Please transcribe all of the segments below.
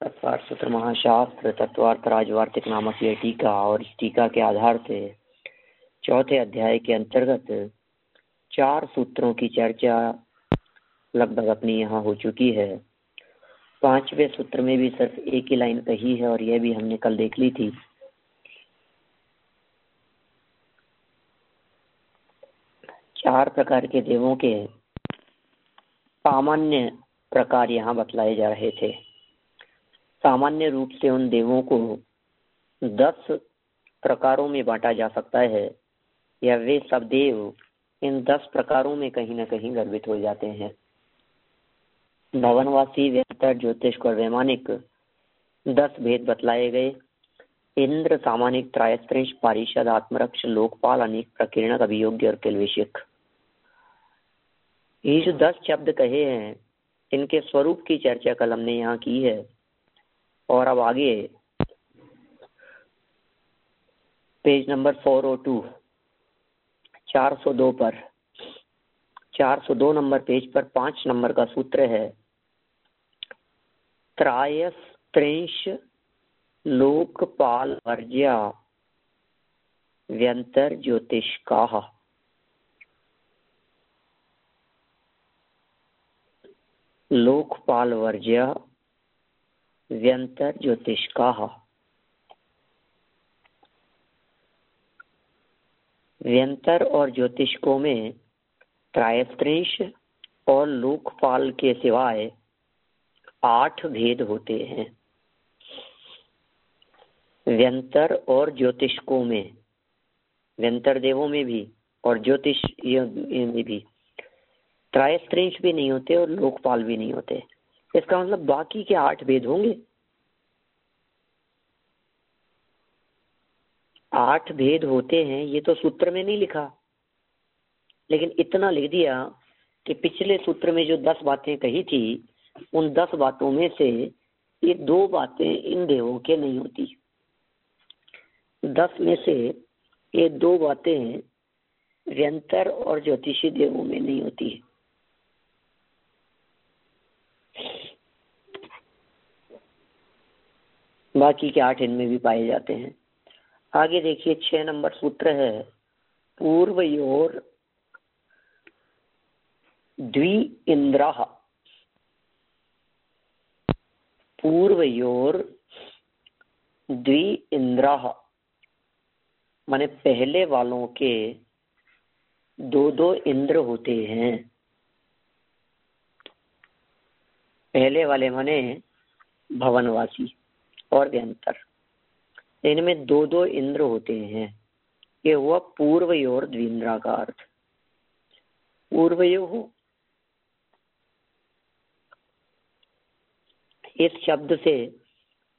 तत्वार्थ सूत्र महाशास्त्र तत्वार्थ राजवार्तिक नामक यह टीका और इस टीका के आधार से चौथे अध्याय के अंतर्गत 4 सूत्रों की चर्चा लगभग अपनी यहाँ हो चुकी है। 5वें सूत्र में भी सिर्फ एक ही लाइन कही है और यह भी हमने कल देख ली थी। चार प्रकार के देवों के सामान्य प्रकार यहाँ बतलाए जा रहे थे। सामान्य रूप से उन देवों को 10 प्रकारों में बांटा जा सकता है या वे सब देव इन 10 प्रकारों में कहीं न कहीं गर्भित हो जाते हैं। भवनवासी, व्यंतर, ज्योतिष और वैमानिक 10 भेद बतलाए गए। इंद्र, सामानिक, त्रायस्त्रिंश, पारिषद, आत्मरक्ष, लोकपाल, अनेक, प्रकीर्णक, अभियोग्य और किलविषिक। ये जो 10 शब्द कहे हैं इनके स्वरूप की चर्चा कल हमने यहाँ की है और अब आगे पेज नंबर 402 402 पर 402 नंबर पेज पर 5 नंबर का सूत्र है त्रायस्त्रिंश लोकपाल वर्ज्या व्यंतर ज्योतिष्काः। लोकपाल वर्ज्या व्यंतर ज्योतिष्काः। व्यंतर और ज्योतिष्कों में त्रायस्त्रिंश और लोकपाल के सिवाय 8 भेद होते हैं। व्यंतर और ज्योतिष्कों में, व्यंतर देवों में भी और ज्योतिष में भी त्रायस्त्रिंश भी नहीं होते और लोकपाल भी नहीं होते। इसका मतलब बाकी के 8 भेद होंगे। 8 भेद होते हैं ये तो सूत्र में नहीं लिखा, लेकिन इतना लिख दिया कि पिछले सूत्र में जो 10 बातें कही थी उन 10 बातों में से ये 2 बातें इन देवों के नहीं होती। 10 में से ये 2 बातें व्यंतर और ज्योतिषी देवों में नहीं होती। बाकी के 8 इनमें भी पाए जाते हैं। आगे देखिए 6 नंबर सूत्र है पूर्वयोर द्वि इंद्रः। पूर्वयोर द्वि इंद्रः माने पहले वालों के 2-2 इंद्र होते हैं। पहले वाले माने भवनवासी और व्यंतर, इनमें 2-2 इंद्र होते हैं। ये हुआ पूर्वयोर द्विंद्रा का अर्थ। पूर्वयो इस शब्द से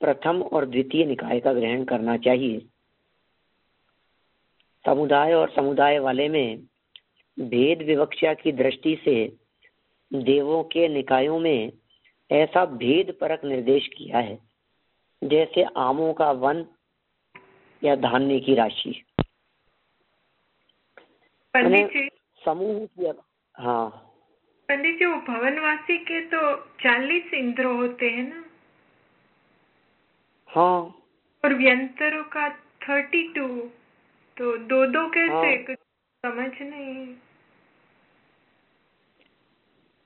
प्रथम और द्वितीय निकाय का ग्रहण करना चाहिए। समुदाय और समुदाय वाले में भेद विवक्षा की दृष्टि से देवों के निकायों में ऐसा भेद परक निर्देश किया है जैसे आमों का वन या धान्य की राशि। पंडित जी, समूह की। हाँ पंडित जी, वो भवनवासी के तो 40 इंद्र होते हैं ना? हाँ। और व्यंतरों का 32, तो 2-2 कैसे? हाँ। कुछ समझ नहीं।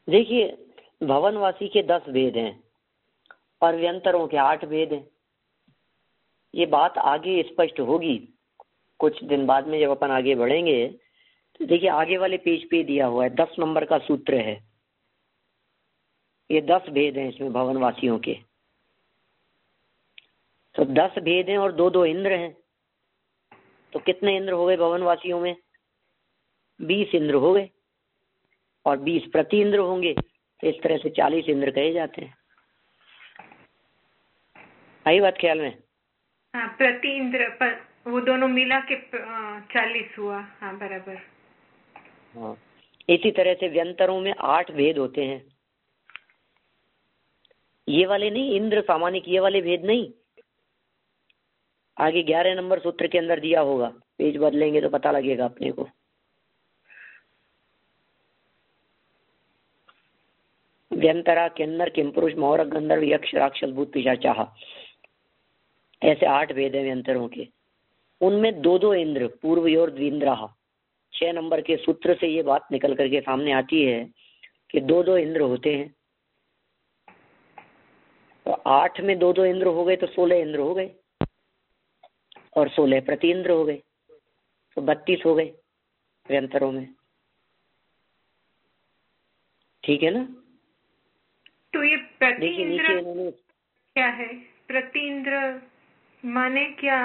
देखिए भवनवासी के 10 भेद हैं और व्यंतरों के 8 भेद हैं। ये बात आगे स्पष्ट होगी कुछ दिन बाद में जब अपन आगे बढ़ेंगे। तो देखिए आगे वाले पेज पे दिया हुआ है 10 नंबर का सूत्र है। ये 10 भेद हैं इसमें भवनवासियों के। तो 10 भेद हैं और 2-2 इंद्र हैं। तो कितने इंद्र हो गए भवनवासियों में? 20 इंद्र हो गए और 20 प्रति इंद्र होंगे, तो इस तरह से 40 इंद्र कहे जाते हैं। आई बात ख्याल में? हाँ, प्रति इंद्र पर वो दोनों मिला के 40 हुआ। हाँ बराबर। हाँ, इसी तरह से व्यंतरों में 8 भेद होते हैं। ये वाले नहीं, इंद्र सामानिक ये वाले भेद नहीं। आगे 11 नंबर सूत्र के अंदर दिया होगा, पेज बदलेंगे तो पता लगेगा अपने को। व्यंतरा, किन्नर, किमपुरुष, मौरक, गंधर्व, यक्ष, राक्षस, भूत, पिशाचाह, ऐसे 8 भेद हैं व्यंतरों के। उनमें 2-2 इंद्र, पूर्वयोर द्विंद्राः। 6 नंबर के सूत्र से ये बात निकल करके सामने आती है कि 2-2 इंद्र होते हैं। तो 8 में 2-2 इंद्र हो गए तो 16 इंद्र हो गए, और 16 प्रति इंद्र हो गए, तो 32 हो गए व्यंतरों में। ठीक है ना? तो ये प्रति देखिए इंद्र नीचे इन्होंने क्या है? प्रति इंद्र माने क्या?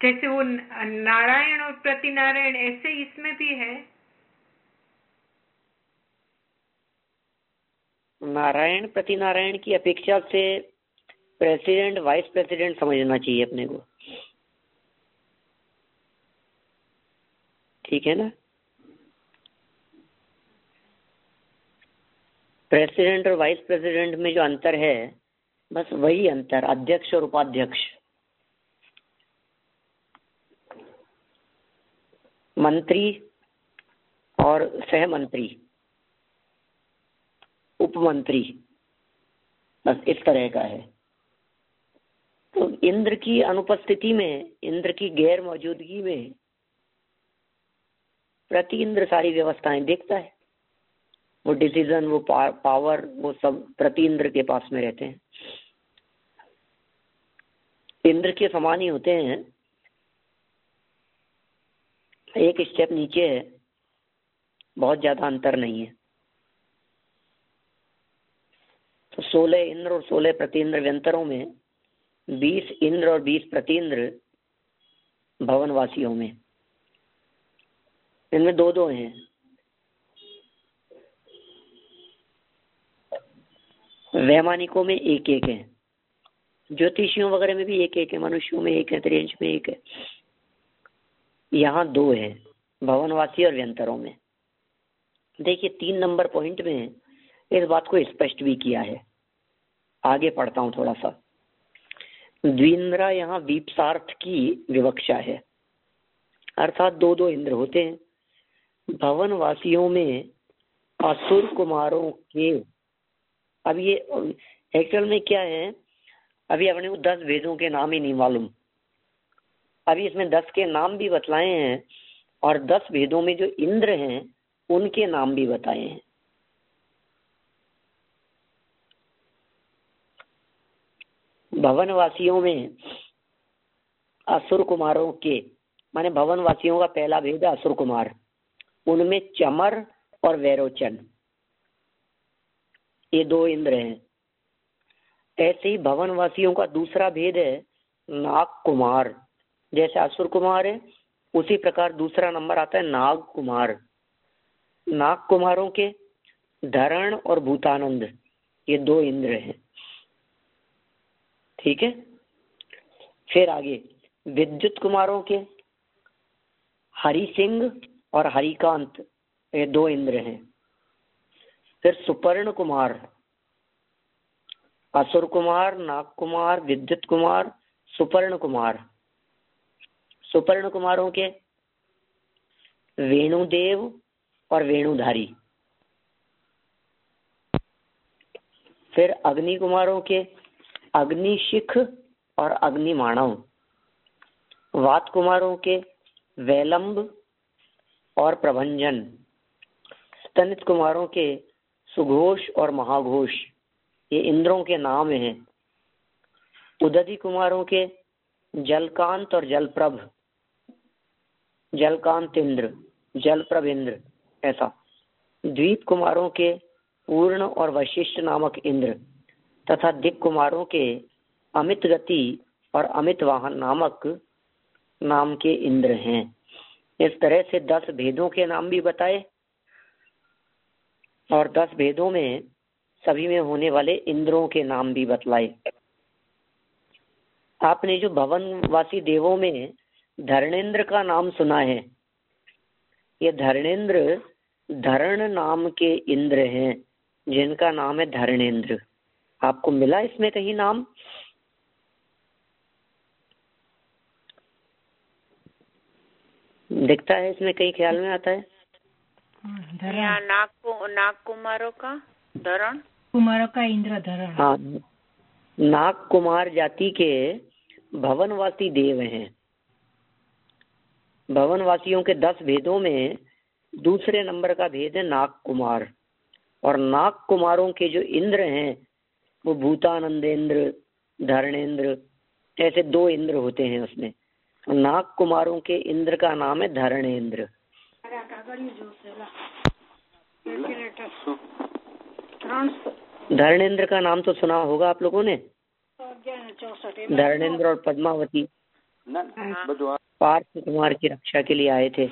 जैसे वो नारायण और प्रति नारायण, ऐसे इसमें भी है? नारायण प्रति नारायण की अपेक्षा से प्रेसिडेंट वाइस प्रेसिडेंट समझना चाहिए अपने को। ठीक है ना? प्रेसिडेंट और वाइस प्रेसिडेंट में जो अंतर है, बस वही अंतर, अध्यक्ष और उपाध्यक्ष। मंत्री और सहमंत्री, उपमंत्री, बस इस तरह का है। तो इंद्र की अनुपस्थिति में, इंद्र की गैर मौजूदगी में प्रति इंद्र सारी व्यवस्थाएं देखता है। वो डिसीजन, वो पावर, वो सब प्रति इंद्र के पास में रहते हैं। इंद्र के समान ही होते हैं, एक स्टेप नीचे है, बहुत ज्यादा अंतर नहीं है। तो 16 इंद्र और 16 प्रति इंद्र व्यंतरों में, 20 इंद्र और 20 प्रति इंद्र भवनवासियों में। इनमें 2-2 हैं। वैमानिकों में 1-1 है, ज्योतिषियों वगैरह में भी 1-1 है, मनुष्यों में 1 है, त्रियंश में 1 है। यहाँ 2 है भवनवासी और व्यंतरों में। देखिए 3 नंबर पॉइंट में इस बात को स्पष्ट भी किया है। आगे पढ़ता हूँ थोड़ा सा। द्विंद्रा यहाँ वीप्सार्थ की विवक्षा है, अर्थात 2-2 इंद्र होते हैं। भवनवासियों में असुर कुमारों के, अब ये एक्चुअल में क्या है, अभी अपने को 10 भेदों के नाम ही नहीं मालूम। अभी इसमें 10 के नाम भी बतलाए हैं, और 10 भेदों में जो इंद्र हैं उनके नाम भी बताए हैं। भवनवासियों में असुर कुमारों के, माने भवनवासियों का पहला भेद है असुर कुमार, उनमें चमर और वैरोचन, ये 2 इंद्र हैं। ऐसे ही भवनवासियों का दूसरा भेद है नाग कुमार। जैसे असुर कुमार है, उसी प्रकार दूसरा नंबर आता है नाग कुमार। नाग कुमारों के धरण और भूतानंद, ये 2 इंद्र हैं। ठीक है। फिर आगे विद्युत कुमारों के हरि सिंह और हरिकांत, ये 2 इंद्र हैं। फिर सुपर्ण कुमार, असुर कुमार, नाग कुमार, विद्युत कुमार, सुपर्ण कुमार। सुपर्ण कुमारों के वेणुदेव और वेणुधारी। फिर अग्नि कुमारों के अग्निशिख और अग्निमाणव। वात कुमारों के वैलंब और प्रभंजन। स्तनित कुमारों के सुघोष और महाघोष, ये इंद्रों के नाम हैं। उदधि कुमारों के जलकांत और जलप्रभ, जलकांत इंद्र, जलप्रभ इंद्र, ऐसा। द्वीप कुमारों के पूर्ण और वशिष्ठ नामक इंद्र, तथा दिक् कुमारों के अमित गति और अमित वाहन नामक नाम के इंद्र हैं। इस तरह से 10 भेदों के नाम भी बताए, और 10 भेदों में सभी में होने वाले इंद्रों के नाम भी बतलाए। आपने जो भवनवासी देवों में धरणेन्द्र का नाम सुना है, ये धरणेन्द्र धरण नाम के इंद्र हैं, जिनका नाम है धरणेन्द्र। आपको मिला इसमें कहीं नाम? दिखता है इसमें, कहीं ख्याल में आता है? नाग कुमारों का धरण कुमारों का इंद्रधरण। हाँ, नाग कुमार जाति के भवनवासी देव हैं। भवनवासियों के 10 भेदों में दूसरे नंबर का भेद है नाग कुमार। और नाग कुमारों के जो इंद्र हैं वो भूतानंदेंद्र, धरणेंद्र, ऐसे 2 इंद्र होते हैं उसमें। नाग कुमारों के इंद्र का नाम है धरणेंद्र। धरणेंद्र का नाम तो सुना होगा आप लोगों ने। धरणेंद्र और पद्मावती पार्थ कुमार की रक्षा के लिए आए थे।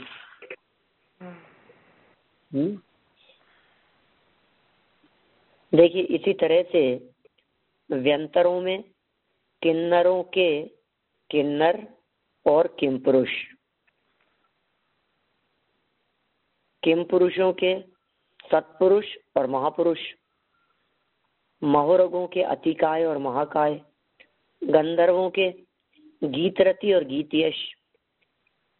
देखिए, इसी तरह से व्यंतरों में किन्नरों के किन्नर और किम पुरुष, किम पुरुषों के सत्पुरुष और महापुरुष, महोरगों के अतिकाय और महाकाय, गंधर्वों के गीतरति और गीतयश,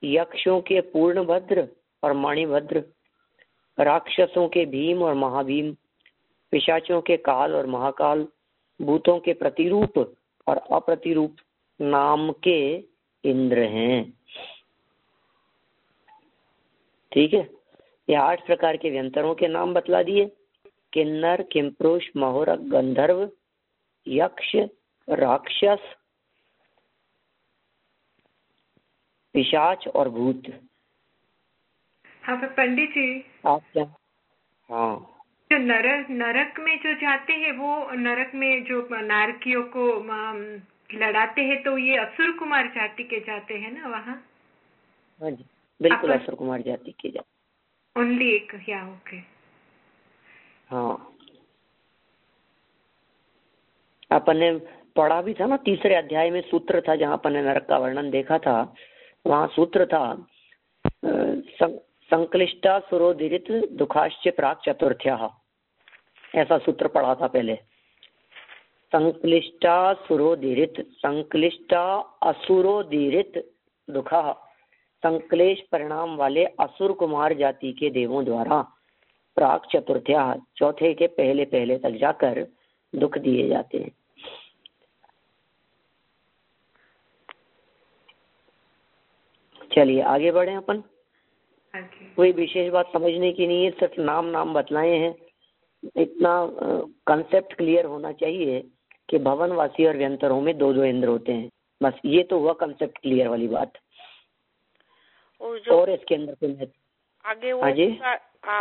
यक्षों के पूर्णभद्र और मणिभद्र, राक्षसों के भीम और महाभीम, पिशाचों के काल और महाकाल, भूतों के प्रतिरूप और अप्रतिरूप नाम के इंद्र हैं। ठीक है, ये 8 प्रकार के व्यंतरों के नाम बतला दिए। किन्नर, किमपुरुष, महोरग, गंधर्व, यक्ष, राक्षस, पिशाच और भूत। हाँ पंडित जी, आप क्या? हाँ, जो नरक में जो जाते हैं वो नरक में जो नारकियों को लड़ाते हैं, तो ये असुर कुमार जाति के जाते हैं ना वहाँ? हाँ जी, बिल्कुल असुर कुमार जाति के जाते। ओनली एक या ओके। हाँ, अपन ने पढ़ा भी था ना, 3रे अध्याय में सूत्र था जहाँ अपन ने नरक का वर्णन देखा था। वहाँ सूत्र था संक्लिष्टा सुरोदिरित दुखाश्च प्राक चतुर्थ्या, ऐसा सूत्र पढ़ा था पहले। संक्लिष्टा सुरोदिरित, संक्लिष्टा असुरोदिरित दुखा, संक्लेश परिणाम वाले असुर कुमार जाति के देवों द्वारा प्राक चतुर्थ्या, चौथे के पहले पहले तक जाकर दुख दिए जाते हैं। चलिए आगे बढ़े अपन। कोई विशेष बात समझने की नहीं है, सिर्फ नाम बतलाए हैं। इतना कंसेप्ट क्लियर होना चाहिए कि भवनवासी और व्यंतरों में 2 इंद्र होते हैं, बस ये तो हुआ कंसेप्ट क्लियर वाली बात। और इसके अंदर कोई आगे वो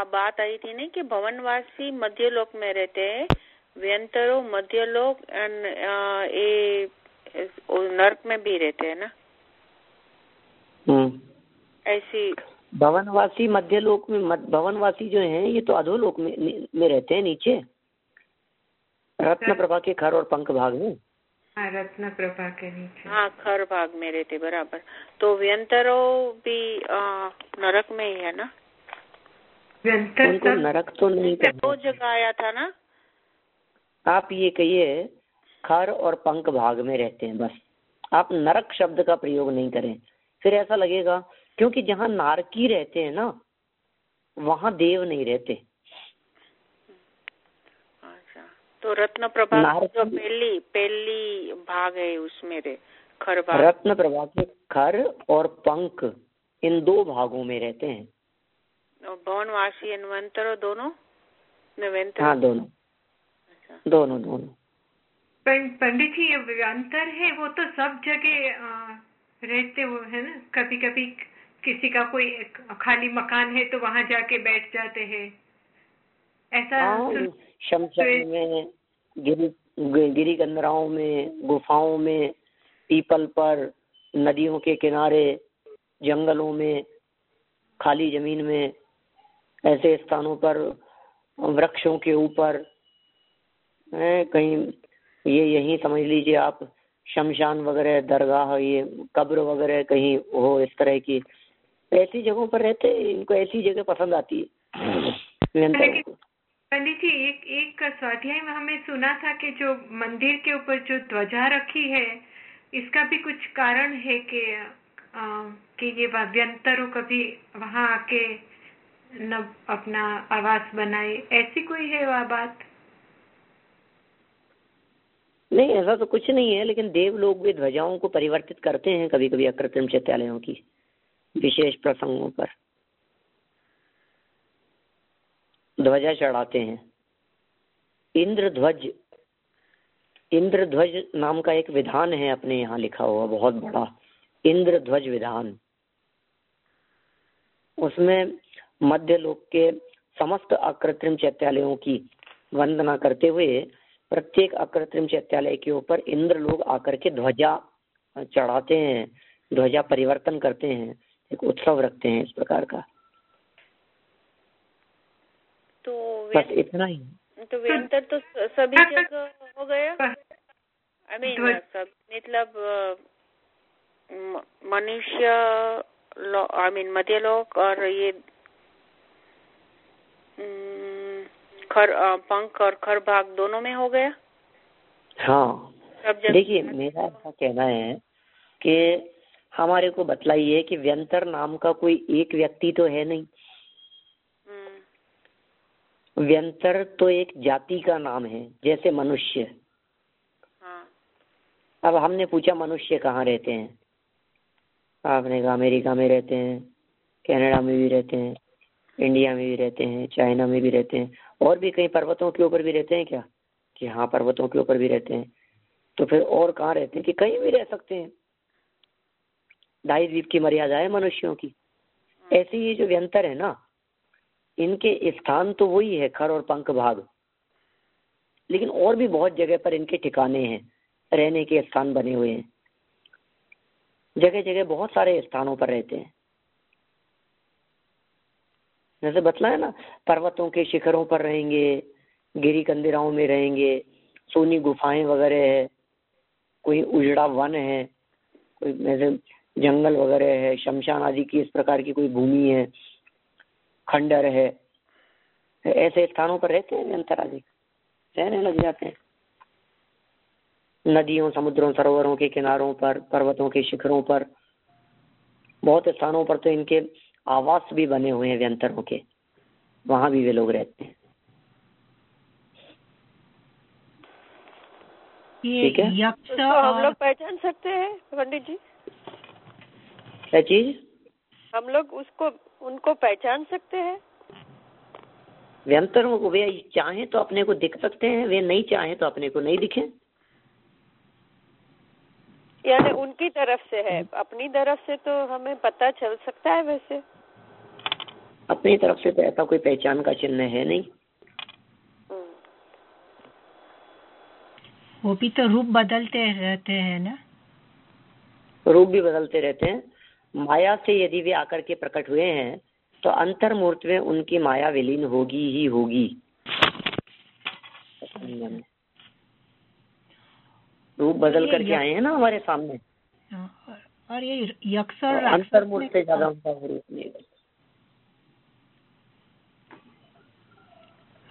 बात आई थी नहीं कि भवनवासी मध्यलोक में रहते हैं, व्यंतरों मध्यलोक नरक में भी रहते हैं ना। ऐसी भवनवासी मध्यलोक में, भवनवासी जो हैं ये तो अधोलोक में रहते हैं, नीचे रत्न प्रभा के खर और पंख भाग में। रत्न प्रभा के नीचे, हाँ खर भाग में रहते, बराबर। तो व्यंतरों भी नरक में ही है ना? व्यंतर उनको नरक तो नहीं, 2 जगह आया था ना। आप ये कहिए खर और पंख भाग में रहते हैं, बस। आप नरक शब्द का प्रयोग नहीं करें, फिर ऐसा लगेगा, क्योंकि जहाँ नारकी रहते हैं ना वहाँ देव नहीं रहते। अच्छा, तो रत्न प्रभा जो पहली भाग है उसमें खर भाग, रत्न प्रभा के खर और पंख इन 2 भागों में रहते हैं। भवनवासी व्यंतर दोनों? हाँ दोनों। अच्छा। दोनों। पंडित जी, ये व्यंतर है वो तो सब जगह रहते हो है ना। कभी कभी किसी का कोई खाली मकान है तो वहां जाके बैठ जाते हैं, ऐसा। शमशान में, गिरी गंधराओं में, गुफाओं में, पीपल पर, नदियों के किनारे, जंगलों में, खाली जमीन में, ऐसे स्थानों पर, वृक्षों के ऊपर, कहीं ये यही समझ लीजिए आप, शमशान वगैरह, दरगाह, ये कब्र वगैरह कहीं हो, इस तरह की ऐसी जगहों पर रहते। इनको ऐसी जगह पसंद आती है। पंडित जी, एक स्वाध्याय में हमें सुना था कि जो मंदिर के ऊपर जो ध्वजा रखी है, इसका भी कुछ कारण है कि ये व्यंतरों कभी वहां आके न अपना आवास बनाए, ऐसी कोई है वह बात? नहीं, ऐसा तो कुछ नहीं है, लेकिन देव लोग भी ध्वजाओं को परिवर्तित करते हैं कभी कभी अकृत्रिम चैत्यालयों की विशेष प्रसंगों पर ध्वजा चढ़ाते हैं। इंद्रध्वज नाम का एक विधान है अपने यहाँ लिखा हुआ, बहुत बड़ा इंद्रध्वज विधान। उसमें मध्य लोक के समस्त अकृत्रिम चैत्यालयों की वंदना करते हुए प्रत्येक अकृत्रिम चैत्यालय के ऊपर इंद्र लोग आकर के ध्वजा चढ़ाते हैं, ध्वजा परिवर्तन करते हैं, एक उत्सव रखते हैं इस प्रकार का। तो बस इतना ही। तो व्यंतर तो सभी जगह हो गया। आई मीन सब मतलब मनुष्य, आई मीन मध्य लोक और ये पंख और खर भाग दोनों में हो गया। हाँ, देखिए मेरा ऐसा कहना है कि हमारे को बतलाइए कि व्यंतर नाम का कोई एक व्यक्ति तो है नहीं। व्यंतर तो एक जाति का नाम है, जैसे मनुष्य। हाँ। अब हमने पूछा मनुष्य कहाँ रहते हैं, आपने कहा अमेरिका में रहते हैं, कनाडा में भी रहते हैं, इंडिया में भी रहते हैं, चाइना में भी रहते हैं, और भी कई पर्वतों के ऊपर भी रहते हैं क्या? कि हाँ, पर्वतों के ऊपर भी रहते हैं। तो फिर और कहाँ रहते हैं? कि कहीं भी रह सकते हैं। 2.5 द्वीप की मर्यादा है मनुष्यों की। ऐसे ही जो व्यंतर है ना, इनके स्थान तो वही है खर और पंख भाग, लेकिन और भी बहुत जगह पर इनके ठिकाने हैं, रहने के स्थान बने हुए हैं। जगह जगह बहुत सारे स्थानों पर रहते हैं। जैसे बतलाया ना, पर्वतों के शिखरों पर रहेंगे, गिरी कंदिराओं में रहेंगे, सोनी गुफाएं वगैरह है, कोई उजड़ा वन है, कोई जैसे जंगल वगैरह है, शमशान आदि की इस प्रकार की कोई भूमि है, खंडर है, ऐसे स्थानों पर रहते हैं व्यंतर आदि, रहने लग जाते हैं। नदियों, समुद्रों, सरोवरों के किनारों पर, पर्वतों के शिखरों पर, बहुत स्थानों पर तो इनके आवास भी बने हुए हैं व्यंतरों के, वहां भी वे लोग रहते हैं। ठीक है, तो हम लोग पहचान सकते हैं पंडित जी? क्या चीज? हम लोग उनको पहचान सकते हैं? व्यंतरों को वे चाहे तो अपने को दिख सकते हैं, वे नहीं चाहे तो अपने को नहीं दिखे। यानी उनकी तरफ से है, अपनी तरफ से तो हमें पता चल सकता है। वैसे अपनी तरफ से तो ऐसा कोई पहचान का चिन्ह है नहीं। वो भी तो रूप बदलते रहते हैं ना? रूप भी बदलते रहते हैं। माया से यदि वे आकर के प्रकट हुए हैं तो अंतर्मूर्त में उनकी माया विलीन होगी ही होगी। रूप बदल करके आए हैं ना हमारे सामने। और ये यक्ष और अंतर्मूर्त से ज्यादा उनका रूप नहीं।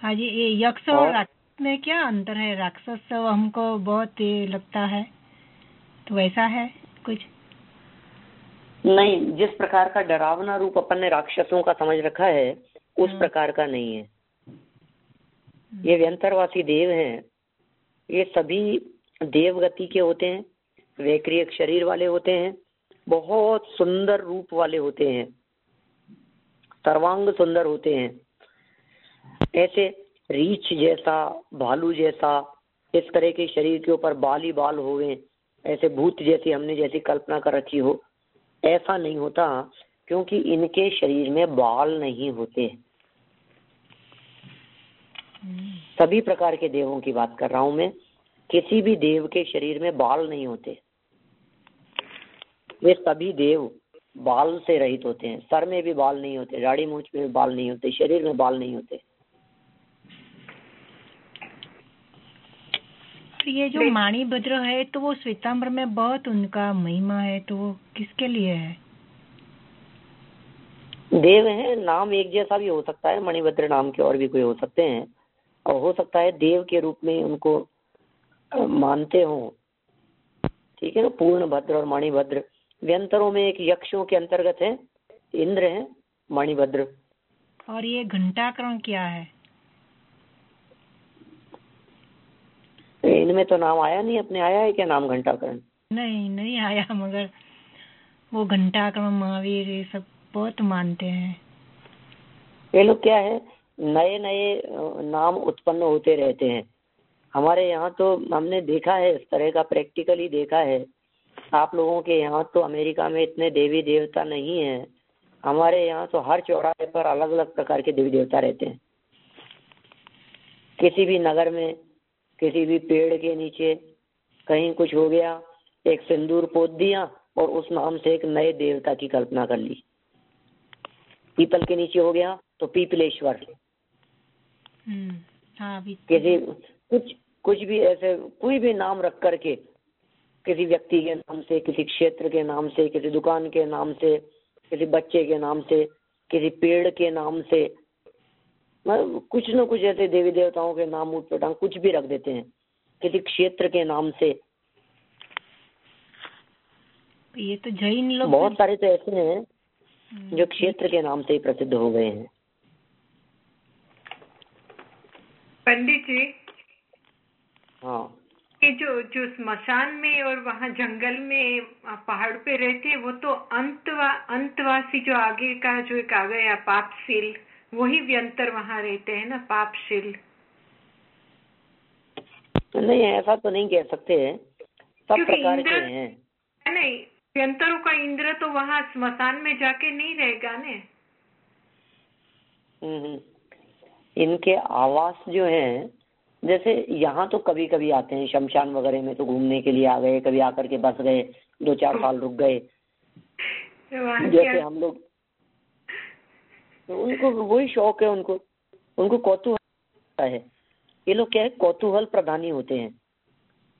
हाँ जी, ये यक्ष और राक्षस में क्या अंतर है? राक्षस हमको बहुत लगता है, तो वैसा है कुछ नहीं। जिस प्रकार का डरावना रूप अपन ने राक्षसों का समझ रखा है उस प्रकार का नहीं है। ये व्यंतरवासी देव हैं, ये सभी देवगति के होते हैं, वैक्रिय शरीर वाले होते हैं, बहुत सुंदर रूप वाले होते हैं, सर्वांग सुंदर होते हैं। ऐसे रीछ जैसा, भालू जैसा, इस तरह के शरीर के ऊपर बाल ही बाल होवे, ऐसे भूत जैसी हमने जैसी कल्पना कर रखी हो, ऐसा नहीं होता, क्योंकि इनके शरीर में बाल नहीं होते। सभी प्रकार के देवों की बात कर रहा हूं मैं। किसी भी देव के शरीर में बाल नहीं होते। वे सभी देव बाल से रहित होते हैं। सर में भी बाल नहीं होते, दाढ़ी मूंछ में भी बाल नहीं होते, शरीर में बाल नहीं होते। ये जो मणिभद्र है तो वो श्वेतांबर में बहुत उनका महिमा है, तो वो किसके लिए है? देव है, नाम एक जैसा भी हो सकता है, मणिभद्र नाम के और भी कोई हो सकते हैं, और हो सकता है देव के रूप में उनको मानते हो। ठीक है ना, पूर्ण भद्र और मणिभद्र। व्यंतरों में एक यक्षों के अंतर्गत है, इंद्र है, मणिभद्र। और ये घंटाकरण क्या है? इनमें तो नाम आया नहीं, अपने आया है क्या नाम घंटाकरण? नहीं, नहीं आया, मगर वो घंटाकरण महावीर ये सब बहुत मानते हैं। ये लोग क्या है, नए नए नाम उत्पन्न होते रहते हैं। हमारे यहाँ तो हमने देखा है, इस तरह का प्रैक्टिकली देखा है। आप लोगों के यहाँ तो अमेरिका में इतने देवी देवता नहीं है, हमारे यहाँ तो हर चौराहे पर अलग अलग प्रकार के देवी देवता रहते हैं। किसी भी नगर में, किसी भी पेड़ के नीचे कहीं कुछ हो गया, एक सिंदूर पोत दिया और उस नाम से एक नए देवता की कल्पना कर ली। पीपल के नीचे हो गया तो पीपलेश्वर। हाँ, किसी कुछ भी ऐसे कोई भी नाम रख करके, किसी व्यक्ति के नाम से, किसी क्षेत्र के नाम से, किसी दुकान के नाम से, किसी बच्चे के नाम से, किसी पेड़ के नाम से, कुछ न कुछ ऐसे देवी देवताओं के नाम उठपटांग कुछ भी रख देते हैं, किसी क्षेत्र के नाम से। ये तो जैन लोग बहुत सारे तो ऐसे हैं जो क्षेत्र के नाम से ही प्रसिद्ध हो गए हैं। पंडित जी, हाँ, ये जो स्मशान में और वहाँ जंगल में पहाड़ पे रहते हैं, वो तो अंतवासी जो आगे का जो एक आ गया पापशील, वही व्यंतर वहाँ रहते हैं ना, पापशील। नहीं ऐसा तो नहीं कह सकते, सब प्रकार के हैं। नहीं, व्यंतरों का इंद्र तो वहाँ स्मशान में जाके नहीं रहेगा ने। इनके आवास जो हैं, जैसे यहाँ तो कभी कभी आते हैं, शमशान वगैरह में तो घूमने के लिए आ गए, कभी आकर के बस गए, 2-4 साल रुक गए। जैसे हम लोग, तो उनको वही शौक है, उनको कौतूहल है। ये लोग क्या है, कौतूहल प्रधानी होते हैं,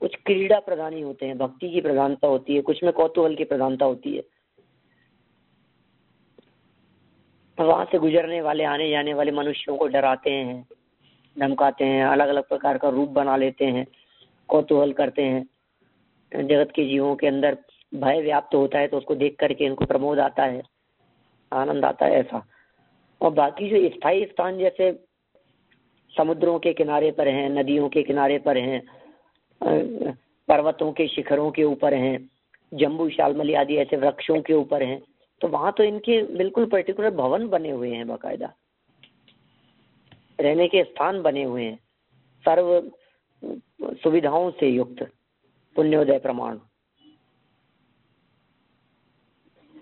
कुछ क्रीड़ा प्रधानी होते हैं, भक्ति की प्रधानता होती है, कुछ में कौतूहल की प्रधानता होती है। वहां से गुजरने वाले, आने जाने वाले मनुष्यों को डराते हैं, धमकाते हैं, अलग अलग प्रकार का रूप बना लेते हैं, कौतूहल करते हैं। जगत के जीवों के अंदर भय व्याप्त होता है तो उसको देख करके इनको प्रमोद आता है, आनंद आता है, ऐसा। और बाकी जो स्थायी स्थान जैसे समुद्रों के किनारे पर हैं, नदियों के किनारे पर हैं, पर्वतों के शिखरों के ऊपर हैं, जम्बू शालमली आदि ऐसे वृक्षों के ऊपर हैं, तो वहां तो इनके बिल्कुल पर्टिकुलर भवन बने हुए हैं, बाकायदा रहने के स्थान बने हुए हैं, सर्व सुविधाओं से युक्त, पुण्योदय प्रमाण।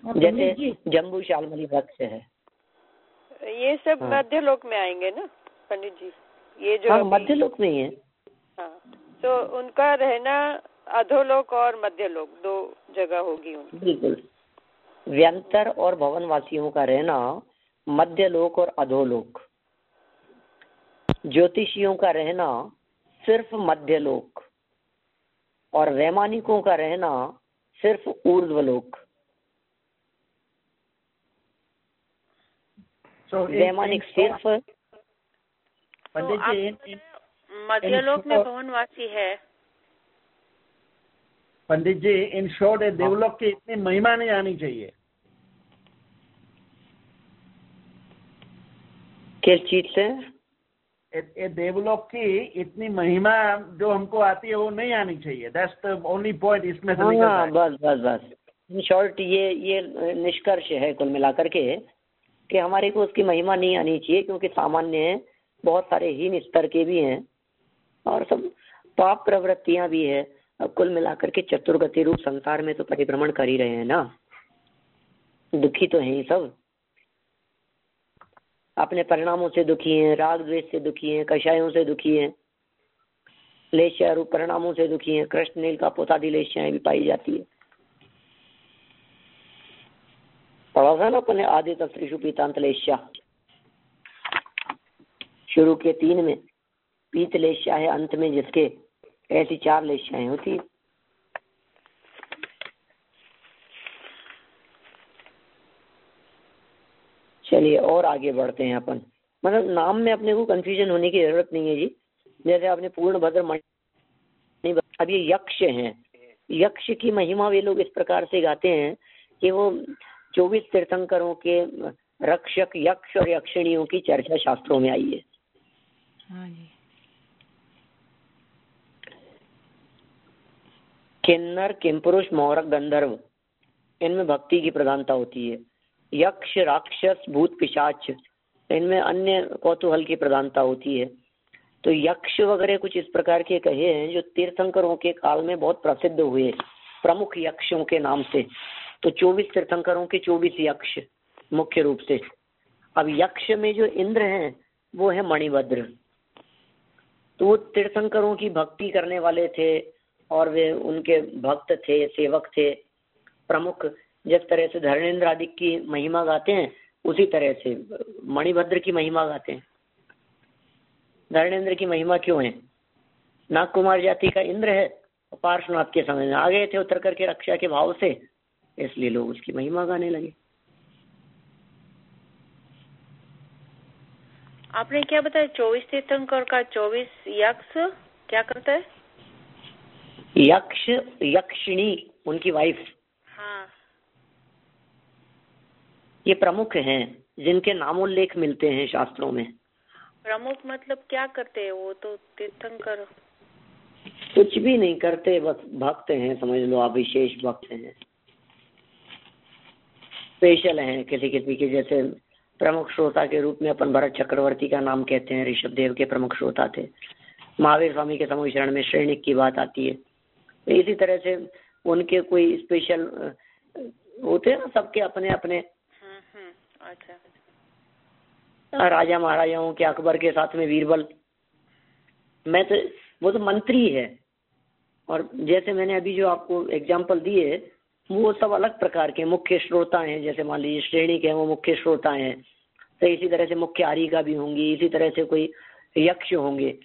जैसे जम्बू शालमली वृक्ष है, ये सब मध्य लोक में आएंगे ना पंडित जी? ये जो हाँ, मध्य लोक में ही है। हाँ, तो उनका रहना अधोलोक और मध्य लोक 2 जगह होगी उनकी। बिल्कुल, व्यंतर और भवनवासियों का रहना मध्य लोक और अधोलोक। ज्योतिषियों का रहना सिर्फ मध्य लोक, और वैमानिकों का रहना सिर्फ ऊर्ध्वलोक। वैमानिक सिर्फ पंडित जी मध्यलोक में भवनवासी है। पंडित जी, इन शॉर्ट देवलोक की इतनी महिमा नहीं आनी चाहिए। किस चीज से? देवलोक की इतनी महिमा जो हमको आती है वो नहीं आनी चाहिए। दैट्स द ओनली पॉइंट इसमें से निकल रहा है। बस इन शॉर्ट ये निष्कर्ष है कुल मिलाकर के कि हमारे को उसकी महिमा नहीं आनी चाहिए, क्योंकि सामान्य है, बहुत सारे हीन स्तर के भी हैं और सब पाप प्रवृत्तियां भी है। अब कुल मिलाकर के चतुर्गति रूप संसार में तो परिभ्रमण कर ही रहे हैं ना, दुखी तो हैं ही सब, अपने परिणामों से दुखी हैं, राग द्वेष से दुखी हैं, कषायों से दुखी हैं, लेश्या रूप परिणामों से दुखी हैं, कृष्ण नील का पोतादि लेश्याएं भी पाई जाती है। पढ़ा था ना अपने आदि तत्रिषु पीतांत लेश्या, शुरू के 3 में पीत लेश्या है, अंत में जिसके ऐसी 4 लेश्याएं होती है। चलिए और आगे बढ़ते हैं अपन। मतलब नाम में अपने को कंफ्यूजन होने की जरूरत नहीं है जी। जैसे आपने पूर्णभद्र मणि, अब ये यक्ष हैं, यक्ष की महिमा वे लोग इस प्रकार से गाते हैं कि वो 24 तीर्थंकरों के रक्षक यक्ष और यक्षिणियों की चर्चा शास्त्रों में आई है। हाँ जी। किन्नर, किमपुरुष, मौरक, गंधर्व, इनमें भक्ति की प्रधानता होती है। यक्ष, राक्षस, भूत, पिशाच, इनमें अन्य कौतूहल की प्रधानता होती है। तो यक्ष वगैरह कुछ इस प्रकार के कहे हैं जो तीर्थंकरों के काल में बहुत प्रसिद्ध हुए, प्रमुख यक्षों के नाम से। तो 24 तीर्थंकरों के 24 यक्ष मुख्य रूप से। अब यक्ष में जो इंद्र हैं वो है मणिभद्र। तो वो तीर्थंकरों की भक्ति करने वाले थे और वे उनके भक्त थे, सेवक थे, प्रमुख। जिस तरह से धर्मेंद्र आदि की महिमा गाते हैं उसी तरह से मणिभद्र की महिमा गाते हैं। धर्मेंद्र की महिमा क्यों है? नागकुमार जाति का इंद्र है, पार्श्वनाथ के समय में आ गए थे उतर करके रक्षा के भाव से, इसलिए लोग उसकी महिमा गाने लगे। आपने क्या बताया? 24 तीर्थंकर का 24 यक्ष क्या करता है? यक्ष, यक्षिणी उनकी वाइफ। हाँ, ये प्रमुख हैं जिनके नामोल्लेख मिलते हैं शास्त्रों में। प्रमुख मतलब क्या करते हैं? वो तो तीर्थंकर कुछ भी नहीं करते, बस भक्त हैं, समझ लो आप, विशेष भक्त हैं, स्पेशल हैं किसी किसी के। जैसे प्रमुख श्रोता के रूप में अपन भरत चक्रवर्ती का नाम कहते हैं, ऋषभ देव के प्रमुख श्रोता थे। महावीर स्वामी के समूह शरण में श्रेणिक की बात आती है। तो इसी तरह से उनके कोई स्पेशल होते हैं ना, सबके अपने अपने। अच्छा। राजा महाराजाओं के, अकबर के साथ में बीरबल, मैं तो वो तो मंत्री है। और जैसे मैंने अभी जो आपको एग्जाम्पल दिए वो सब अलग प्रकार के मुख्य श्रोता हैं। जैसे मान लीजिए श्रेणी के हैं वो मुख्य श्रोता हैं, तो इसी तरह से मुख्य आरिका भी होंगी, इसी तरह से कोई यक्ष होंगे,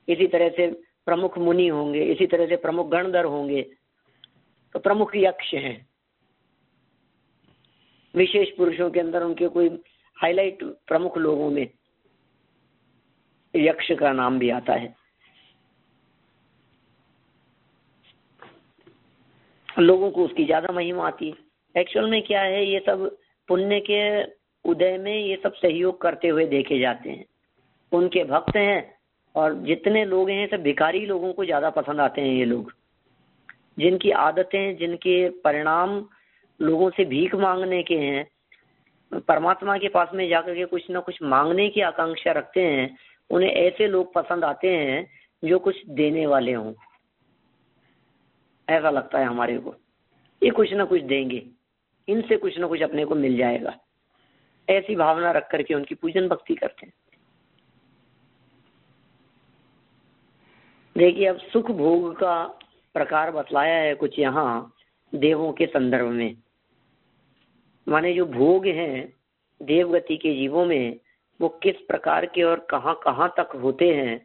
इसी तरह से प्रमुख मुनि होंगे, इसी तरह से प्रमुख गणधर होंगे। तो प्रमुख यक्ष हैं। विशेष पुरुषों के अंदर उनके कोई हाईलाइट प्रमुख लोगों में यक्ष का नाम भी आता है। लोगों को उसकी ज्यादा महिमा आती है। एक्चुअल में क्या है, ये सब पुण्य के उदय में ये सब सहयोग करते हुए देखे जाते हैं। उनके भक्त हैं और जितने लोग हैं सब भिखारी लोगों को ज्यादा पसंद आते हैं। ये लोग जिनकी आदतें, जिनके परिणाम लोगों से भीख मांगने के हैं, परमात्मा के पास में जाकर के कुछ ना कुछ मांगने की आकांक्षा रखते हैं, उन्हें ऐसे लोग पसंद आते हैं जो कुछ देने वाले हों। ऐसा लगता है हमारे को, ये कुछ ना कुछ देंगे, इनसे कुछ ना कुछ अपने को मिल जाएगा, ऐसी भावना रख करके उनकी पूजन भक्ति करते हैं। देखिए, अब सुख भोग का प्रकार बतलाया है कुछ यहाँ देवों के संदर्भ में। माने जो भोग हैं देवगति के जीवों में वो किस प्रकार के और कहाँ कहाँ तक होते हैं,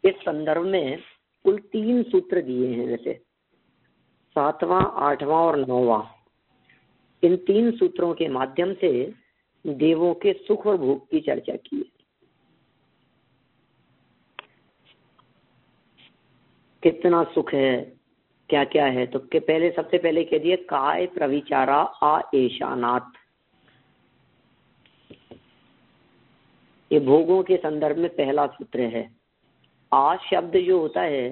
इस संदर्भ में कुल 3 सूत्र दिए हैं। जैसे 7वां, 8वां और 9वां, इन 3 सूत्रों के माध्यम से देवों के सुख और भोग की चर्चा की है। कितना सुख है, क्या क्या है। तो पहले सबसे पहले कह दिए काय प्रविचारा आ एशानाथ। ये भोगों के संदर्भ में पहला सूत्र है। आ शब्द जो होता है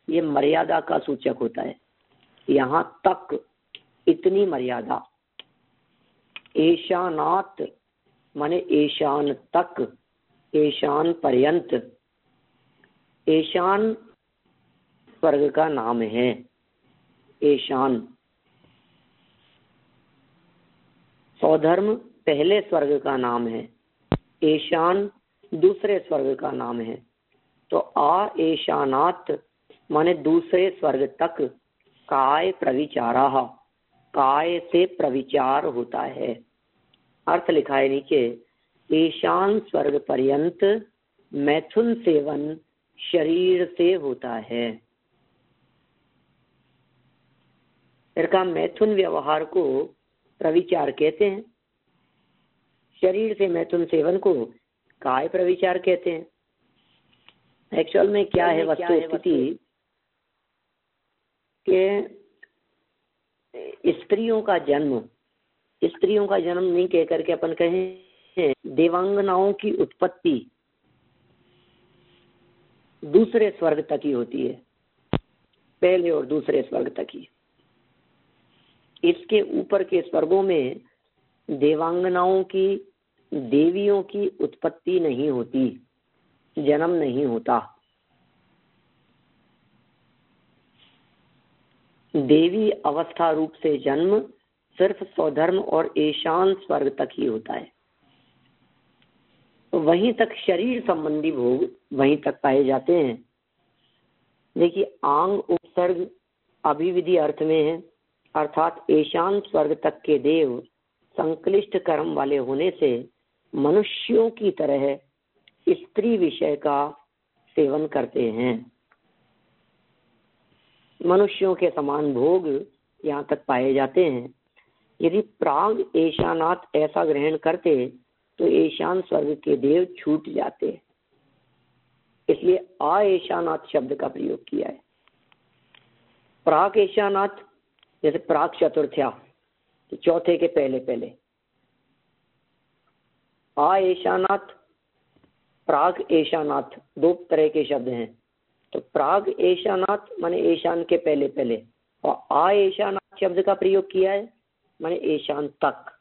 ये मर्यादा का सूचक होता है, यहाँ तक, इतनी मर्यादा। एशानाथ माने ईशान तक, ईशान पर्यंत। ईशान स्वर्ग का नाम है। ईशान सौधर्म पहले स्वर्ग का नाम है, ईशान दूसरे स्वर्ग का नाम है। तो आ ईशानात माने दूसरे स्वर्ग तक। काय प्रविचारा, काय से प्रविचार होता है। अर्थ लिखा है नीचे, ईशान स्वर्ग पर्यंत मैथुन सेवन शरीर से होता है। फिर का मैथुन व्यवहार को प्रविचार कहते हैं, शरीर से मैथुन सेवन को काय प्रविचार कहते हैं। एक्चुअल में क्या है वस्तु स्थिति के स्त्रियों का जन्म नहीं कह करके अपन कहें देवांगनाओं की उत्पत्ति दूसरे स्वर्ग तक ही होती है। पहले और दूसरे स्वर्ग तक ही। इसके ऊपर के स्वर्गों में देवांगनाओं की, देवियों की उत्पत्ति नहीं होती, जन्म नहीं होता। देवी अवस्था रूप से जन्म सिर्फ स्वधर्म और ईशान स्वर्ग तक ही होता है। वहीं तक शरीर संबंधी भोग वहीं तक पाए जाते हैं। देखिए, आंग उपसर्ग अभिविधि अर्थ में है, अर्थात ईशान स्वर्ग तक के देव संक्लिष्ट कर्म वाले होने से मनुष्यों की तरह स्त्री विषय का सेवन करते हैं। मनुष्यों के समान भोग यहाँ तक पाए जाते हैं। यदि प्राग ईशानाथ ऐसा ग्रहण करते तो ईशान स्वर्ग के देव छूट जाते, इसलिए अईशानाथ शब्द का प्रयोग किया है। प्राग ईशानाथ जैसे प्राग चतुर्थ्या, तो चौथे के पहले पहले। अईशानाथ, प्राग ईशानाथ दो तरह के शब्द हैं। तो प्राग ईशानाथ माने ईशान के पहले पहले, और अईशानाथ शब्द का प्रयोग किया है माने ईशान तक,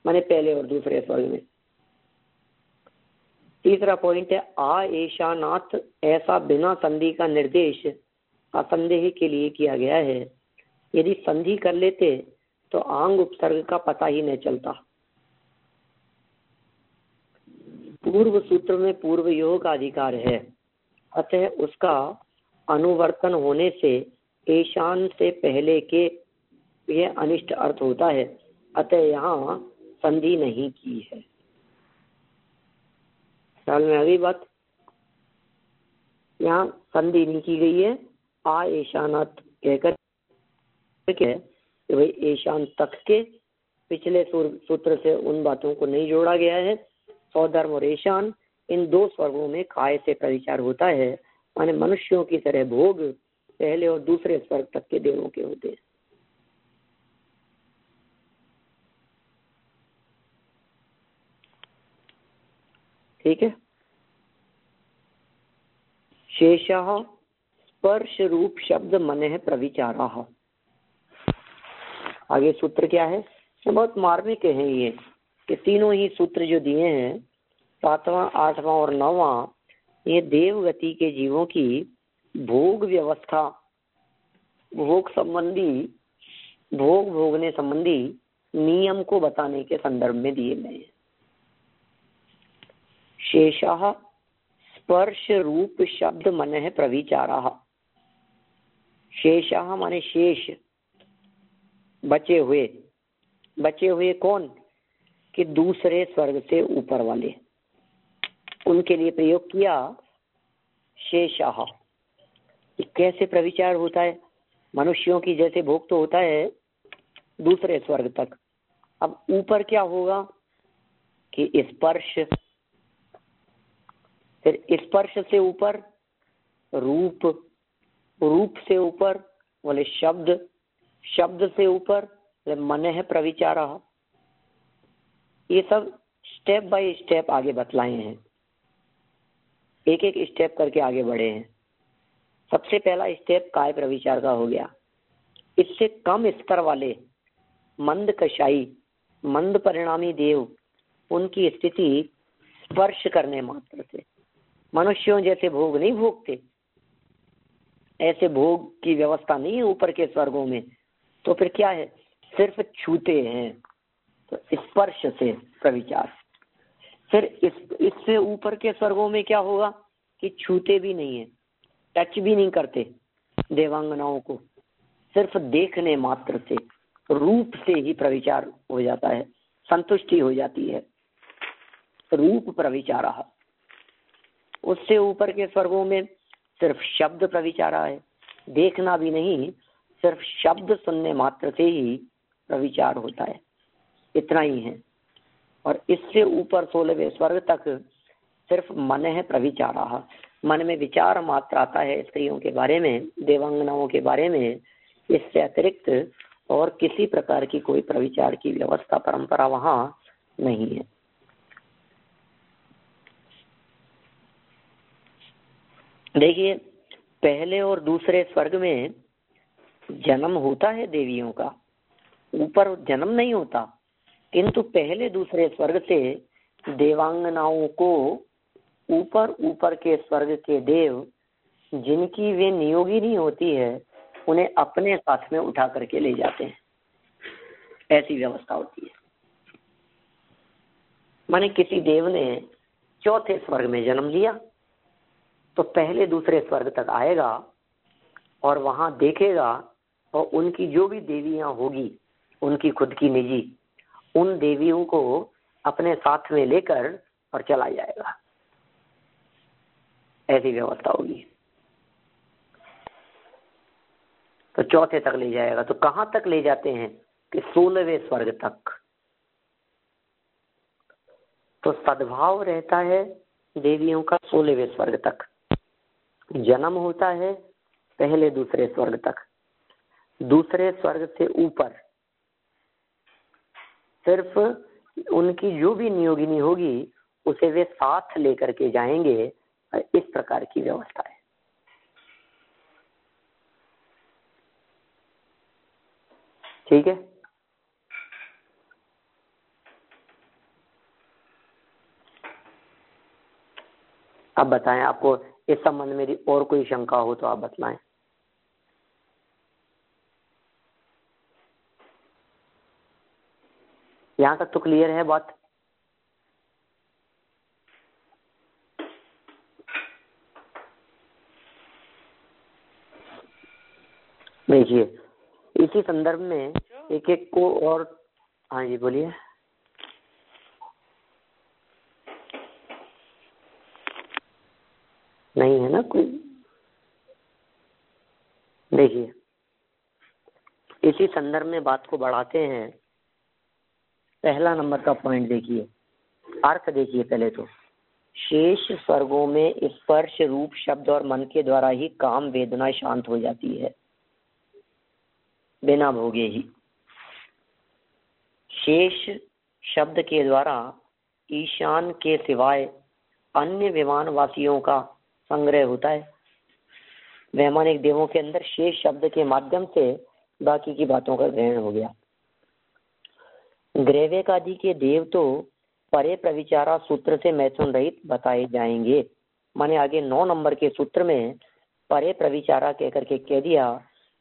माने पहले और दूसरे स्वर्ग में। तीसरा पॉइंट है अईशानाथ, ऐसा बिना संधि का निर्देश असंदेह के लिए किया गया है। यदि संधि कर लेते तो आंग उपसर्ग का पता ही नहीं चलता। पूर्व सूत्र में पूर्व योग का अधिकार है, अतः उसका अनुवर्तन होने से ईशान से पहले के यह अनिष्ट अर्थ होता है, अतः यहाँ संधि नहीं की है। ख्याल में आ गई बात? यहाँ संधि नहीं की गई है। अईशानाथ कहकर के भाई ईशान तक के पिछले सूत्र से उन बातों को नहीं जोड़ा गया है। सौधर्म और ईशान इन दो स्वर्गों में काय से प्रविचार होता है, माने मनुष्यों की तरह भोग पहले और दूसरे स्वर्ग तक के देवों के होते हैं। ठीक है। शेषः स्पर्श रूप शब्द मनः प्रविचाराः। आगे सूत्र क्या है? बहुत मार्मिक है ये, कि तीनों ही सूत्र जो दिए हैं, 7वां, 8वां और 9वां, ये देवगति के जीवों की भोग व्यवस्था, भोग संबंधी, भोग भोगने संबंधी नियम को बताने के संदर्भ में दिए गए हैं। शेषः स्पर्श रूप शब्द मनः प्रविचाराः। शेषः माने शेष, बचे हुए। बचे हुए कौन? कि दूसरे स्वर्ग से ऊपर वाले, उनके लिए प्रयोग किया शेषः। कैसे प्रविचार होता है? मनुष्यों की जैसे भोग तो होता है दूसरे स्वर्ग तक। अब ऊपर क्या होगा? कि स्पर्श, फिर स्पर्श से ऊपर रूप, रूप से ऊपर बोले शब्द, शब्द से ऊपर मनः प्रविचारः। ये सब स्टेप बाय स्टेप आगे बतलाए हैं, एक एक स्टेप करके आगे बढ़े हैं। सबसे पहला स्टेप काय प्रविचार का हो गया। इससे कम स्तर वाले मंद कषाई, मंद परिणामी देव, उनकी स्थिति स्पर्श करने मात्र से, मनुष्यों जैसे भोग नहीं भोगते, ऐसे भोग की व्यवस्था नहीं है ऊपर के स्वर्गों में, तो फिर क्या है? सिर्फ छूते हैं। तो स्पर्श से प्रविचार। फिर इससे ऊपर के स्वर्गों में क्या होगा? कि छूते भी नहीं है, टच भी नहीं करते देवांगनाओं को, सिर्फ देखने मात्र से, रूप से ही प्रविचार हो जाता है, संतुष्टि हो जाती है। रूप प्रविचारः। उससे ऊपर के स्वर्गों में सिर्फ शब्द प्रविचारा है, देखना भी नहीं, सिर्फ शब्द सुनने मात्र से ही प्रविचार होता है। इतना ही है। और इससे ऊपर 16वें स्वर्ग तक सिर्फ मनः प्रविचाराः, मन में विचार मात्र आता है स्त्रियों के बारे में, देवांगनाओं के बारे में। इससे अतिरिक्त और किसी प्रकार की कोई प्रविचार की व्यवस्था, परंपरा वहां नहीं है। देखिए, पहले और दूसरे स्वर्ग में जन्म होता है देवियों का, ऊपर जन्म नहीं होता, किंतु पहले दूसरे स्वर्ग से देवांगनाओं को ऊपर ऊपर के स्वर्ग के देव जिनकी वे नियोगिनी होती है उन्हें अपने साथ में उठा करके ले जाते हैं। ऐसी व्यवस्था होती है। माने किसी देव ने चौथे स्वर्ग में जन्म लिया तो पहले दूसरे स्वर्ग तक आएगा और वहां देखेगा और उनकी जो भी देवियां होगी उनकी खुद की निजी, उन देवियों को अपने साथ में लेकर और चला जाएगा। ऐसी व्यवस्था होगी। तो चौथे तक ले जाएगा। तो कहां तक ले जाते हैं कि 16वें स्वर्ग तक। तो सद्भाव रहता है देवियों का 16वें स्वर्ग तक, जन्म होता है पहले दूसरे स्वर्ग तक, दूसरे स्वर्ग से ऊपर सिर्फ उनकी जो भी नियोगिनी होगी उसे वे साथ लेकर के जाएंगे। इस प्रकार की व्यवस्था है। ठीक है। अब बताएं, आपको इस संबंध में और कोई शंका हो तो आप बतलाएं। यहां तक तो क्लियर है बात? देखिए इसी संदर्भ में एक एक को और। हाँ जी बोलिए। नहीं है ना कोई? देखिए इसी संदर्भ में बात को बढ़ाते हैं। पहला नंबर का पॉइंट देखिए, अर्थ देखिए पहले तो। शेष स्वर्गों में स्पर्श रूप शब्द और मन के द्वारा ही काम वेदना शांत हो जाती है, बिना भोगे ही। शेष शब्द के द्वारा ईशान के सिवाय अन्य विमान वासियों का संग्रह होता है। वैमानिक देवों के अंदर शेष शब्द के माध्यम से बाकी की बातों का ग्रहण हो गया। ग्रेवेक आदि के देव तो परे प्रविचारा सूत्र से मैथुन रहित बताए जाएंगे। माने आगे 9 नंबर के सूत्र में परे प्रविचारा कहकर के कह दिया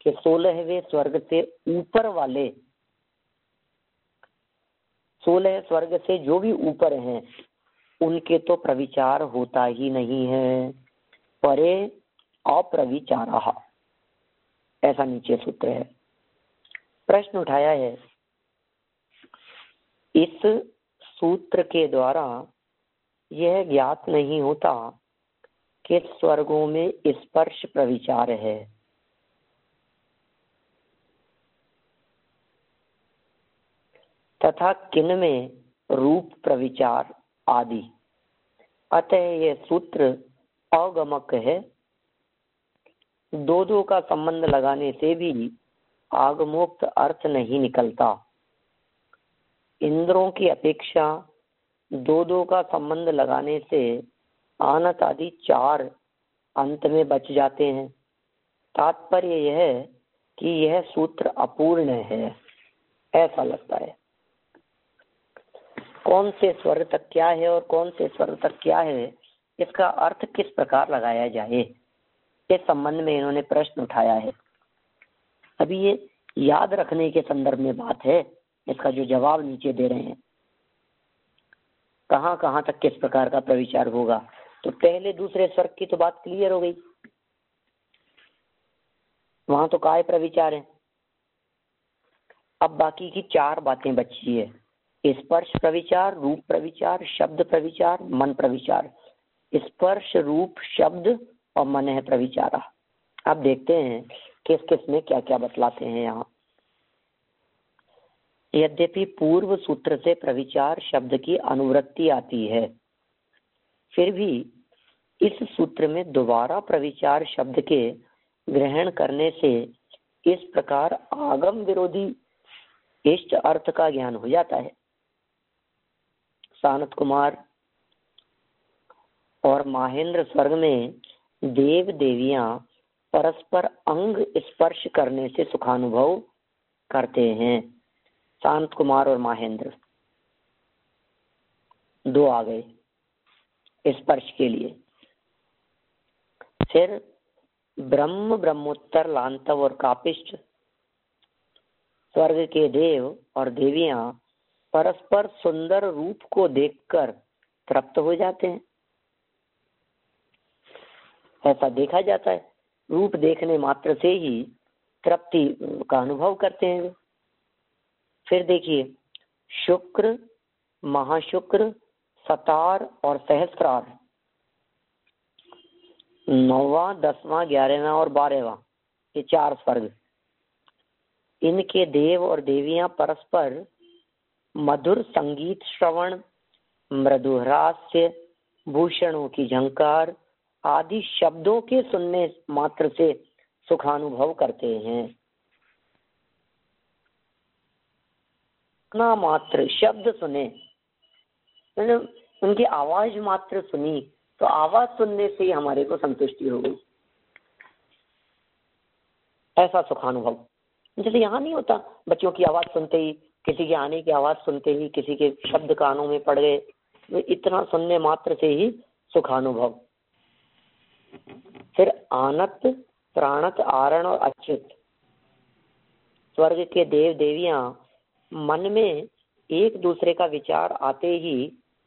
कि 16वें स्वर्ग से ऊपर वाले, 16 स्वर्ग से जो भी ऊपर हैं उनके तो प्रविचार होता ही नहीं है। परे अप्रविचारा, ऐसा नीचे सूत्र है। प्रश्न उठाया है, इस सूत्र के द्वारा यह ज्ञात नहीं होता कि स्वर्गों में स्पर्श प्रविचार है, तथा किन में रूप प्रविचार आदि। अतः यह सूत्र अगमक है। दो का संबंध लगाने से भी आगमोक्त अर्थ नहीं निकलता। इंद्रों की अपेक्षा दो का संबंध लगाने से आनत आदि 4 अंत में बच जाते हैं। तात्पर्य यह है कि यह सूत्र अपूर्ण है, ऐसा लगता है। कौन से स्वर्ग तक क्या है और कौन से स्वर्ग तक क्या है, इसका अर्थ किस प्रकार लगाया जाए, इस संबंध में इन्होंने प्रश्न उठाया है। अभी ये याद रखने के संदर्भ में बात है। इसका जो जवाब नीचे दे रहे हैं, कहां कहां तक किस प्रकार का प्रविचार होगा। तो पहले दूसरे स्वर्ग की तो बात क्लियर हो गई, वहां तो काय प्रविचार है। अब बाकी की 4 बातें बची है, स्पर्श प्रविचार, रूप प्रविचार, शब्द प्रविचार, मन प्रविचार। स्पर्श, रूप, शब्द और मन है प्रविचारा। अब देखते हैं किस किस में क्या क्या बतलाते हैं यहाँ। यद्यपि पूर्व सूत्र से प्रविचार शब्द की अनुवृत्ति आती है, फिर भी इस सूत्र में दोबारा प्रविचार शब्द के ग्रहण करने से इस प्रकार आगम विरोधी इष्ट अर्थ का ज्ञान हो जाता है। सानत कुमार और माहेंद्र स्वर्ग में देव देवियां परस्पर अंग स्पर्श करने से सुखानुभव करते हैं। शांत कुमार और महेंद्र दो आ गए स्पर्श के लिए। फिर ब्रह्म, ब्रह्मोत्तर, लांतव और कापिष्ट स्वर्ग के देव और देवियां परस्पर सुंदर रूप को देखकर तृप्त हो जाते हैं। ऐसा देखा जाता है, रूप देखने मात्र से ही तृप्ति का अनुभव करते हैं। फिर देखिए, शुक्र, महाशुक्र, सतार और सहस्त्रार, 9वां, 10वां, 11वां और 12वां, ये 4 स्वर्ग, इनके देव और देवियां परस्पर मधुर संगीत श्रवण, मृदुहास्य, भूषणों की झंकार आदि शब्दों के सुनने मात्र से सुखानुभव करते हैं। ना मात्र शब्द सुने, उनकी आवाज मात्र सुनी, तो आवाज सुनने से ही हमारे को संतुष्टि हो गई, ऐसा सुखानुभव। जैसे यहाँ नहीं होता, बच्चों की आवाज सुनते ही, किसी के आने की आवाज सुनते ही, किसी के शब्द कानों में पड़ गए, इतना सुनने मात्र से ही सुखानुभव। फिर आनत, प्राणत, आरण और अच्युत स्वर्ग के देव देवियां मन में एक दूसरे का विचार आते ही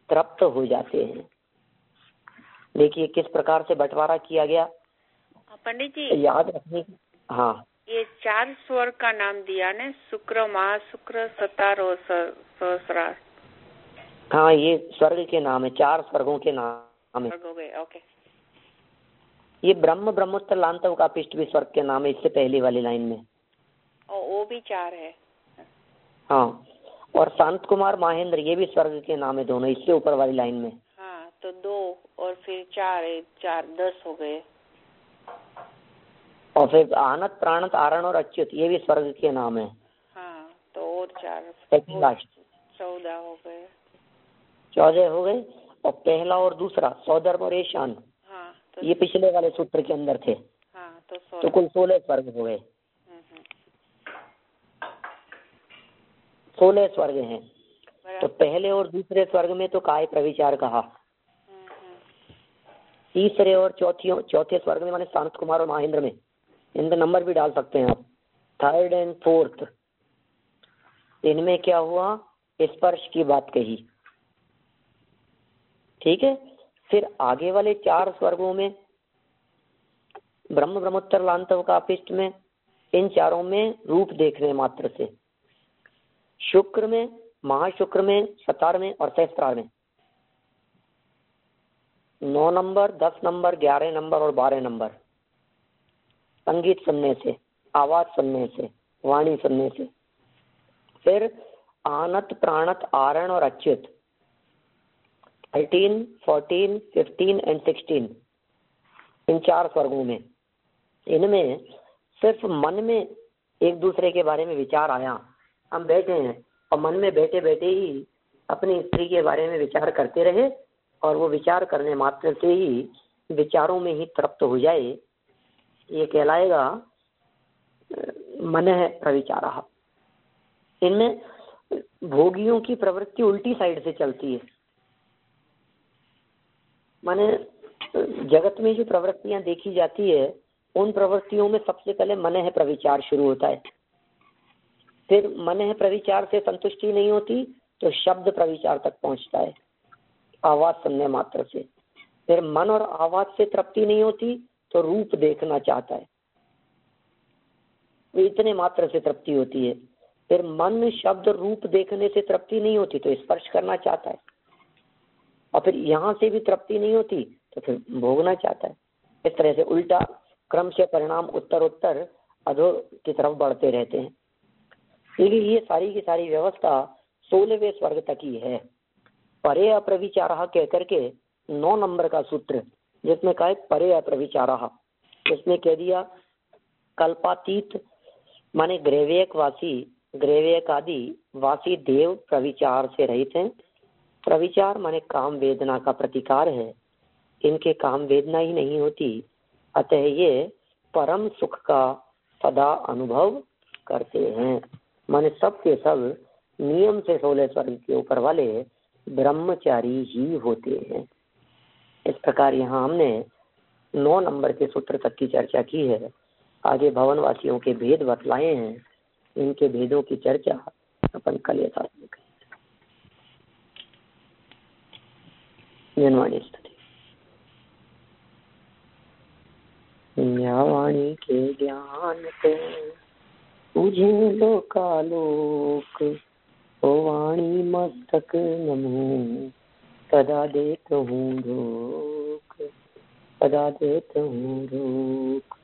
तृप्त हो जाते हैं। देखिए किस प्रकार से बंटवारा किया गया पंडित जी, याद रखने। हाँ, ये 4 स्वर्ग का नाम दिया ने, शुक्र, महाशुक्र, सतार और सहस्रार। हाँ, ये स्वर्ग के नाम है, 4 स्वर्गों के नाम है। हो गए, ओके। ये ब्रह्म, ब्रह्मोत्तर, लांतव, कापिष्ट भी स्वर्ग के नाम है, इससे पहली वाली लाइन में। और वो भी 4 है। हाँ, और शांत कुमार, महेंद्र, ये भी स्वर्ग के नाम है दोनों, इससे ऊपर वाली लाइन में। हाँ, तो 2 और फिर 4 है, 4 10 हो गए। और फिर आनत, प्राणत, आरण और अच्युत, ये भी स्वर्ग के नाम है। हाँ, तो और 4 14 हो गए। 14 हो गए। और पहला और दूसरा, सौधर्म और ईशान, हाँ, तो ये पिछले वाले सूत्र के अंदर थे। हाँ, तो कुल 16 स्वर्ग हो गए। 16 स्वर्ग हैं। तो पहले और दूसरे स्वर्ग में तो काय प्रविचार कहा, तीसरे और चौथे स्वर्ग में माने शांत कुमार और महेंद्र में, इनका नंबर भी डाल सकते हैं आप, 3rd and 4th, इनमें क्या हुआ, स्पर्श की बात कही। ठीक है। फिर आगे वाले 4 स्वर्गों में, ब्रह्म, ब्रह्मोत्तर, लांतव, कापिष्ट में, इन चारों में रूप देखने मात्र से, शुक्र में, महाशुक्र में, सतार में और सहस्त्रार में 9 नंबर, 10 नंबर, 11 नंबर और 12 नंबर संगीत सुनने से, आवाज सुनने से, वाणी सुनने से। फिर आनत, प्राणत, आरण और अच्युत 13, 14, 15 एंड 16, इन 4 स्वर्गों में, इनमें सिर्फ मन में एक दूसरे के बारे में विचार आया, हम बैठे हैं और मन में बैठे बैठे ही अपनी स्त्री के बारे में विचार करते रहे, और वो विचार करने मात्र से ही विचारों में ही तृप्त हो जाए, ये कहलाएगा मन है प्रविचारा। इनमें भोगियों की प्रवृत्ति उल्टी साइड से चलती है, माने जगत में जो प्रवृत्तियां देखी जाती है, उन प्रवृत्तियों में सबसे पहले मन है प्रविचार शुरू होता है। फिर मन है प्रविचार से संतुष्टि नहीं होती तो शब्द प्रविचार तक पहुंचता है, आवाज सुनने मात्र से। फिर मन और आवाज से तृप्ति नहीं होती तो रूप देखना चाहता है, इतने मात्र से तृप्ति होती है। फिर मन, शब्द, रूप देखने से तृप्ति नहीं होती तो स्पर्श करना चाहता है, और फिर यहाँ से भी तृप्ति नहीं होती तो फिर भोगना चाहता है। इस तरह से उल्टा क्रम से परिणाम उत्तरोत्तर अधो की तरफ बढ़ते रहते हैं। इसलिए ये सारी की सारी व्यवस्था 16वें स्वर्ग तक ही है। परे अप्रविचारा कह करके 9 नंबर का सूत्र जिसमें कहा परे अप्रविचारा, उसमें कह दिया कल्पातीत माने ग्रैवेक वासी, ग्रैवेक आदि वासी देव प्रविचार से रहित हैं। प्रविचार माने काम वेदना का प्रतिकार है, इनके काम वेदना ही नहीं होती, अतः ये परम सुख का सदा अनुभव करते हैं। माने सब के सब नियम से 16 स्वर्ग के ऊपर वाले ब्रह्मचारी ही होते हैं। इस प्रकार यहाँ हमने 9 नंबर के सूत्र तक की चर्चा की है। आगे भवनवासियों के भेद बतलाए हैं, इनके भेदों की चर्चा अपन कल यथार्थ में करेंगे। वाणी के ज्ञान पे तुझे लोकालोक, ओ वाणी मस्तक नमो सदा देत हूँ रोक, सदा देत हूँ रोक।